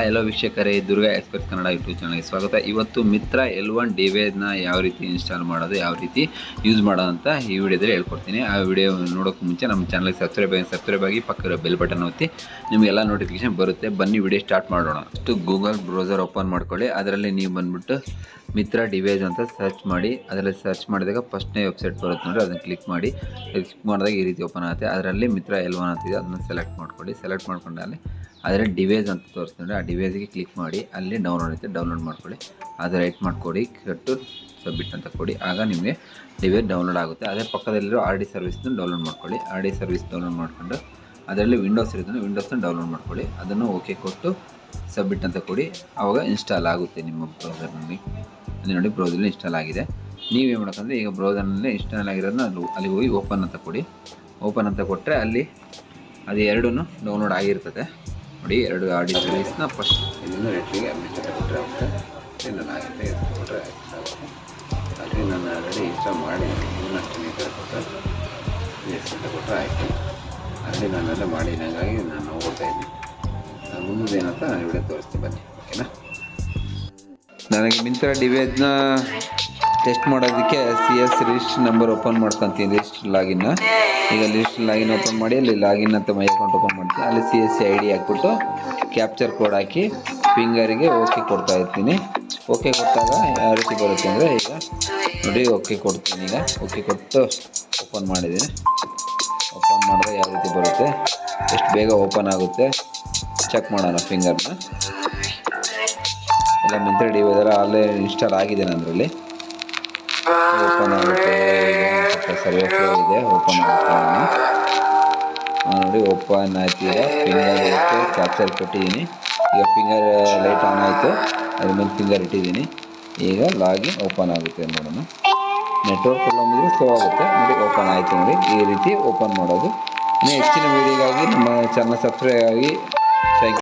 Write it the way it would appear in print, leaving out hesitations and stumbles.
ಎಲ್ಲ ವೀಕ್ಷಕರೇ, Durga expert Kannada YouTube ಚಾನಲ್ಗೆ ಸ್ವಾಗತ. ಇವತ್ತು ಮಿತ್ರ L1 ಡಿವೈಸ್ನ ಯಾವ ರೀತಿ ಇನ್ಸ್ಟಾಲ್ ಮಾಡೋದು, ಯಾವ ರೀತಿ ಯೂಸ್ ಮಾಡೋದು ಅಂತ ಈ ವಿಡಿಯೋದಲ್ಲಿ ಹೇಳ್ಕೊಡ್ತೀನಿ. ಆ ವಿಡಿಯೋ ನೋಡೋಕ್ಕೆ ಮುಂಚೆ ನಮ್ಮ ಚಾನಲ್ಗೆ ಸಬ್ಸ್ಕ್ರೈಬ್ ಆಗಿ ಪಕ್ಕದ ಬೆಲ್ ಬಟನ್ ಒತ್ತಿ, ನಿಮಗೆಲ್ಲ ನೋಟಿಫಿಕೇಶನ್ ಬರುತ್ತೆ. ಬನ್ನಿ ವಿಡಿಯೋ ಸ್ಟಾರ್ಟ್ ಮಾಡೋಣ. ಅಷ್ಟು ಗೂಗಲ್ ಬ್ರೌಸರ್ ಓಪನ್ ಮಾಡ್ಕೊಳ್ಳಿ. ಅದರಲ್ಲಿ ನೀವು ಬಂದುಬಿಟ್ಟು ಮಿತ್ರ ಡಿವೈಸ್ ಅಂತ ಸರ್ಚ್ ಮಾಡಿ. ಅದರಲ್ಲಿ ಸರ್ಚ್ ಮಾಡಿದಾಗ ಫಸ್ಟ್ನೇ ವೆಬ್ಸೈಟ್ ಬರುತ್ತೆ ನೋಡಿ, ಅದನ್ನು ಕ್ಲಿಕ್ ಮಾಡಿ. ಕ್ಲಿಕ್ ಮಾಡಿದಾಗ ಈ ರೀತಿ ಓಪನ್ ಆಗುತ್ತೆ. ಅದರಲ್ಲಿ ಮಿತ್ರ L1 ಅಂತಿದೆ, ಅದನ್ನು ಸೆಲೆಕ್ಟ್ ಮಾಡ್ಕೊಳ್ಳಿ. ಸೆಲೆಕ್ಟ್ ಮಾಡ್ಕೊಂಡಲ್ಲಿ ಅದರಲ್ಲಿ ಡಿವೈಸ್ ಅಂತ ತೋರಿಸ್ತಾರೆ, ಆ ಡಿವೈಸ್ಗೆ ಕ್ಲಿಕ್ ಮಾಡಿ. ಅಲ್ಲಿ ಡೌನ್ಲೋಡ್ ಐತೆ, ಡೌನ್ಲೋಡ್ ಮಾಡ್ಕೊಳ್ಳಿ. ಅದು ರೈಟ್ ಮಾಡಿಕೊಡಿ, ಕಟ್ಟು ಸಬ್ಮಿಟ್ ಅಂತ ಕೊಡಿ. ಆಗ ನಿಮಗೆ ಡಿವೈಸ್ ಡೌನ್ಲೋಡ್ ಆಗುತ್ತೆ. ಅದೇ ಪಕ್ಕದಲ್ಲಿರೋ RD ಸರ್ವಿಸ್ನ ಡೌನ್ಲೋಡ್ ಮಾಡ್ಕೊಳ್ಳಿ. RD ಸರ್ವಿಸ್ ಡೌನ್ಲೋಡ್ ಮಾಡ್ಕೊಂಡು ಅದರಲ್ಲಿ ವಿಂಡೋಸ್ ಇರುತ್ತೆ, ವಿಂಡೋಸ್ನ ಡೌನ್ಲೋಡ್ ಮಾಡ್ಕೊಳ್ಳಿ. ಅದನ್ನು ಓಕೆ ಕೊಟ್ಟು ಸಬ್ಮಿಟ್ ಅಂತ ಕೊಡಿ. ಆವಾಗ ಇನ್ಸ್ಟಾಲ್ ಆಗುತ್ತೆ ನಿಮ್ಮ ಬ್ರೌಸರ್ನಲ್ಲಿ. ಅಲ್ಲಿ ನೋಡಿ, ಬ್ರೌಸರ್ನಲ್ಲಿ ಇನ್ಸ್ಟಾಲ್ ಆಗಿದೆ. ನೀವೇನು ಮಾಡೋಕ್ಕಂದರೆ, ಈಗ ಬ್ರೌಸರ್ನಲ್ಲೇ ಇನ್ಸ್ಟಾಲ್ ಆಗಿರೋದನ್ನ ಅಲ್ಲಿ ಹೋಗಿ ಓಪನ್ ಅಂತ ಕೊಡಿ. ಓಪನ್ ಅಂತ ಕೊಟ್ಟರೆ ಅಲ್ಲಿ ಅದು ಎರಡೂ ಡೌನ್ಲೋಡ್ ಆಗಿರ್ತದೆ ನೋಡಿ. ಎರಡು RD ಸರ್ವಿಸ್ನ ಫಸ್ಟ್ ಇದನ್ನು ರೇಟ್ಲಿಗೆ ಅಡ್ಮಿಟ್ ಅಂತ ಕೊಟ್ಟರೆ ಆಗುತ್ತೆ. ನಾನು ಆಗುತ್ತೆ ಕೊಟ್ಟರೆ ಆಗುತ್ತೆ. ಅಲ್ಲಿ ನಾನು ಆಲ್ರೆಡಿ ಇನ್ಸ್ಟಾಲ್ ಮಾಡಿ ಇನ್ನಷ್ಟು ಈ ಥರ ಕೊಟ್ಟರೆ ಎಸ್ ಅಂತ ಕೊಟ್ಟರೆ ಆಯಿತು. ಅಲ್ಲಿ ನಾನೆಲ್ಲ ಮಾಡಿ, ಹಾಗಾಗಿ ನಾನು ಓದ್ತಾ ಇದ್ದೀನಿ. ಮುಂದೆ ಏನಂತ ನಾನು ವಿಡಿಯೋ ತೋರಿಸ್ತೀನಿ, ಬನ್ನಿ. ಓಕೆನಾ? ನನಗೆ ಮಿಂತ್ರ ಡಿವೈಸ್ನ ಟೆಸ್ಟ್ ಮಾಡೋದಕ್ಕೆ CS ರಿಜಿಸ್ಟರ್ ನಂಬರ್ ಓಪನ್ ಮಾಡ್ಕೊತೀನಿ. ರಿಜಿಸ್ಟರ್ ಲಾಗಿನ್ನ ಈಗ ರಿಜಿಸ್ಟರ್ ಲಾಗಿನ್ ಓಪನ್ ಮಾಡಿ, ಅಲ್ಲಿ ಲಾಗಿನ್ ಅಂತ ಮೈ ಅಕೌಂಟ್ ಓಪನ್ ಮಾಡ್ತೀನಿ. ಅಲ್ಲಿ CSC ID ಹಾಕ್ಬಿಟ್ಟು ಕ್ಯಾಪ್ಚರ್ ಕೋಡ್ ಹಾಕಿ ಫಿಂಗರಿಗೆ ಓಕೆ ಕೊಡ್ತಾ ಇರ್ತೀನಿ. ಓಕೆ ಕೊಟ್ಟಾಗ ಯಾವ ರೀತಿ ಬರುತ್ತೆ ಅಂದರೆ, ಈಗ ನೋಡಿ ಓಕೆ ಕೊಡ್ತೀನಿ. ಈಗ ಓಕೆ ಕೊಟ್ಟು ಓಪನ್ ಮಾಡಿದ್ದೀನಿ. ಓಪನ್ ಮಾಡಿದ್ರೆ ಯಾವ ರೀತಿ ಬರುತ್ತೆ, ಎಷ್ಟು ಬೇಗ ಓಪನ್ ಆಗುತ್ತೆ ಚೆಕ್ ಮಾಡೋಣ. ಫಿಂಗರ್ನ ಎಲ್ಲ ಮಿಂತ್ರ ಡಿವೈಸರ ಅಲ್ಲೇ ಇನ್ಸ್ಟಾಲ್ ಆಗಿದೆ ನನ್ನದ್ರಲ್ಲಿ. ಓಪನ್ ಆಗುತ್ತೆ. ಈಗ ಸರ್ವಿಸ್ ಇದೆ, ಓಪನ್ ಆಗುತ್ತೆ. ನೋಡಿ ಓಪನ್ ಆಯ್ತು. ಈಗ ಫಿಂಗರ್ ಓಕೆ ಕ್ಯಾಪ್ಚರ್ ಕೊಟ್ಟಿದ್ದೀನಿ. ಈಗ ಫಿಂಗರ್ ಲೈಟ್ ಆನ್ ಆಯಿತು, ಅದ್ರ ಮೇಲೆ ಫಿಂಗರ್ ಇಟ್ಟಿದ್ದೀನಿ. ಈಗ ಲಾಗಿನ್ ಓಪನ್ ಆಗುತ್ತೆ ನೋಡೋಣ. ನೆಟ್ವರ್ಕ್ ಪ್ರಾಬ್ಲಮ್ ಇದ್ದರೆ ಸ್ಲೋ ಆಗುತ್ತೆ ನೋಡಿ. ಓಪನ್ ಆಯಿತು ನೋಡಿ. ಈ ರೀತಿ ಓಪನ್ ಮಾಡೋದು. ಇನ್ನು ಹೆಚ್ಚಿನ ವೀಡಿಯೋಗಾಗಿ ನಮ್ಮ ಚಾನಲ್ ಸಬ್ಸ್ಕ್ರೈಬ್ ಆಗಿ